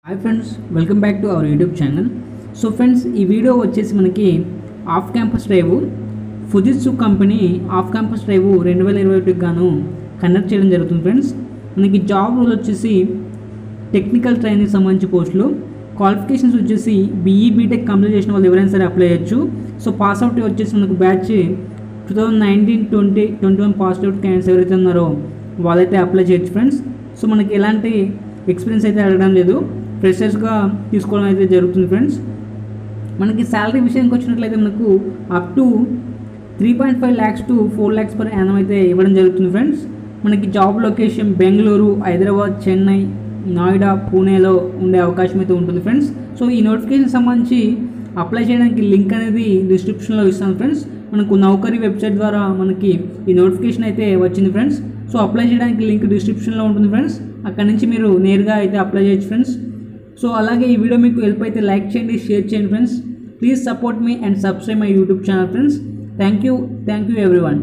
Hi friends, welcome back to our YouTube channel. So friends, ఈ video వచ్చేసి మనకి off campus drive Fujitsu company off campus drive 2021 గాను conduct చేయడం జరుగుతుంది. Friends, మనకి జాబ్ రోల్ వచ్చేసి టెక్నికల్ ట్రైనింగ్ సంబంధించి పోస్టులు. క్వాలిఫికేషన్స్ వచ్చేసి బీఈ బీటెక్ కంప్లీట్ చేసిన వాళ్ళు ఎవరైనా సరే అప్లై చేయొచ్చు. సో పాస్ అవుట్ వచ్చేసి మనకు బ్యాచ్ 2019, 20, 21 పాస్ అవుట్ క్యాండిడేట్స్ ఎవరైతే ఉన్నారో వాళ్ళైతే అప్లై చేయొచ్చు. ఫ్రెండ్స్, సో మనకి ఎలాంటి ఎక్స్పీరియన్స్ అయితే అడగడం లేదు, ఫ్రెషర్స్గా తీసుకోవడం అయితే జరుగుతుంది. ఫ్రెండ్స్, మనకి శాలరీ విషయానికి వచ్చినట్లయితే మనకు up to 3.5 lakhs to 4 lakhs per annum అయితే ఇవ్వడం జరుగుతుంది. ఫ్రెండ్స్, మనకి జాబ్ లొకేషన్ బెంగళూరు, హైదరాబాద్, చెన్నై, నోయిడా, పూణేలో ఉండే అవకాశం అయితే ఉంటుంది. ఫ్రెండ్స్, సో ఈ నోటిఫికేషన్ సంబంధించి అప్లై చేయడానికి లింక్ అనేది డిస్క్రిప్షన్లో ఇస్తాను. ఫ్రెండ్స్, మనకు నౌకరీ వెబ్సైట్ ద్వారా మనకి ఈ నోటిఫికేషన్ అయితే వచ్చింది. ఫ్రెండ్స్, సో అప్లై చేయడానికి లింక్ డిస్క్రిప్షన్లో ఉంటుంది. ఫ్రెండ్స్, అక్కడ నుంచి మీరు నేరుగా అయితే అప్లై చేయొచ్చు. ఫ్రెండ్స్, సో అలాగే ఈ వీడియో మీకు హెల్ప్ అయితే లైక్ చేయండి, షేర్ చేయండి. Friends, please support me and subscribe my YouTube channel. Friends, thank you everyone.